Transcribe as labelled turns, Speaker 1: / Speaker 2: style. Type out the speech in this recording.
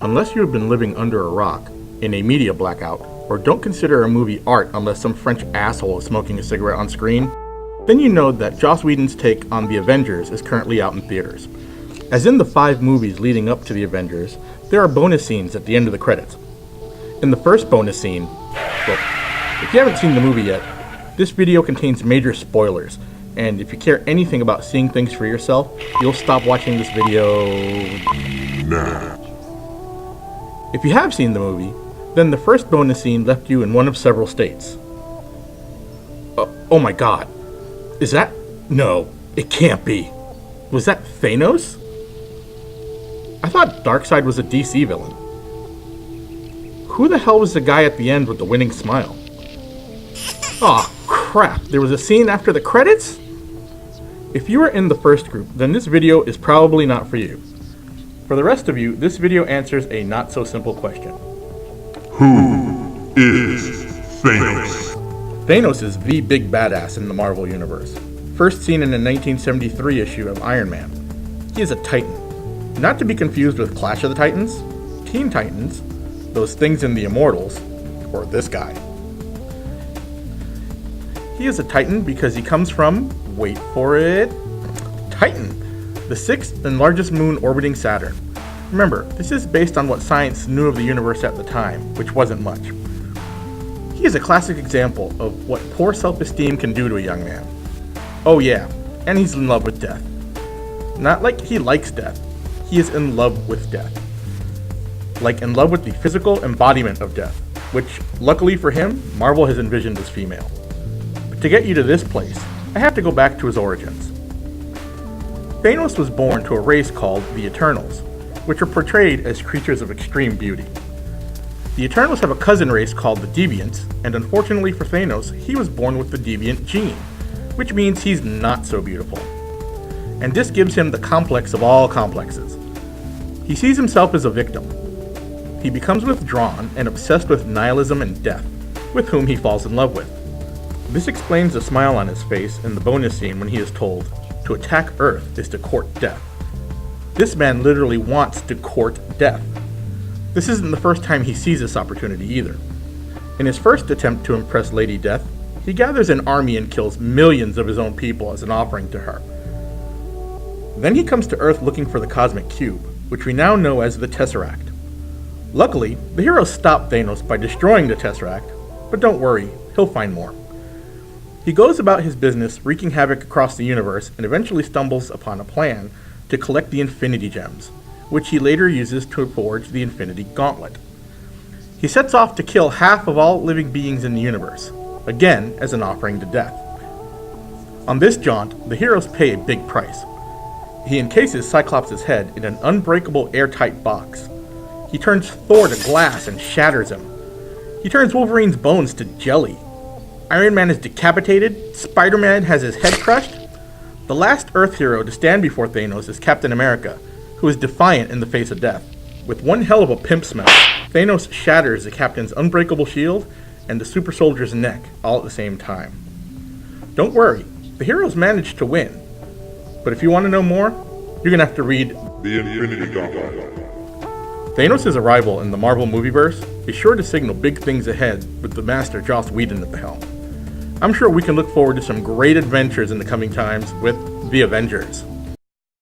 Speaker 1: Unless you have been living under a rock, in a media blackout, or don't consider a movie art unless some French asshole is smoking a cigarette on screen, then you know that Joss Whedon's take on The Avengers is currently out in theaters. As in the 5 movies leading up to The Avengers, there are bonus scenes at the end of the credits. In the first bonus scene, well, if you haven't seen the movie yet, this video contains major spoilers, and if you care anything about seeing things for yourself, you'll stop watching this video now. If you have seen the movie, then the first bonus scene left you in one of several states. Oh my god. Is that? No, it can't be. Was that Thanos? I thought Darkseid was a DC villain. Who the hell was the guy at the end with the winning smile? Aw, crap, there was a scene after the credits? If you are in the first group, then this video is probably not for you. For the rest of you, this video answers a not-so-simple question.
Speaker 2: Who is Thanos?
Speaker 1: Thanos is the big badass in the Marvel Universe. First seen in a 1973 issue of Iron Man. He is a Titan. Not to be confused with Clash of the Titans, Teen Titans, those things in the Immortals, or this guy. He is a Titan because he comes from, wait for it, Titan, the 6th and largest moon orbiting Saturn. Remember, this is based on what science knew of the universe at the time, which wasn't much. He is a classic example of what poor self-esteem can do to a young man. Oh yeah, and he's in love with death. Not like he likes death, he is in love with death. Like in love with the physical embodiment of death, which, luckily for him, Marvel has envisioned as female. But to get you to this place, I have to go back to his origins. Thanos was born to a race called the Eternals, which are portrayed as creatures of extreme beauty. The Eternals have a cousin race called the Deviants, and unfortunately for Thanos, he was born with the Deviant gene, which means he's not so beautiful. And this gives him the complex of all complexes. He sees himself as a victim. He becomes withdrawn and obsessed with nihilism and death, with whom he falls in love with. This explains the smile on his face in the bonus scene when he is told, to attack Earth is to court death. This man literally wants to court death. This isn't the first time he sees this opportunity either. In his first attempt to impress Lady Death, he gathers an army and kills millions of his own people as an offering to her. Then he comes to Earth looking for the Cosmic Cube, which we now know as the Tesseract. Luckily, the heroes stop Thanos by destroying the Tesseract, but don't worry, he'll find more. He goes about his business wreaking havoc across the universe and eventually stumbles upon a plan to collect the Infinity Gems, which he later uses to forge the Infinity Gauntlet. He sets off to kill half of all living beings in the universe, again as an offering to death. On this jaunt, the heroes pay a big price. He encases Cyclops' head in an unbreakable airtight box. He turns Thor to glass and shatters him. He turns Wolverine's bones to jelly. Iron Man is decapitated, Spider-Man has his head crushed. The last Earth hero to stand before Thanos is Captain America, who is defiant in the face of death. With one hell of a pimp smell, Thanos shatters the Captain's unbreakable shield and the super soldier's neck, all at the same time. Don't worry, the heroes managed to win. But if you want to know more, you're gonna have to read
Speaker 2: The Infinity Gauntlet.
Speaker 1: Thanos' arrival in the Marvel Movieverse is sure to signal big things ahead with the master Joss Whedon at the helm. I'm sure we can look forward to some great adventures in the coming times with The Avengers.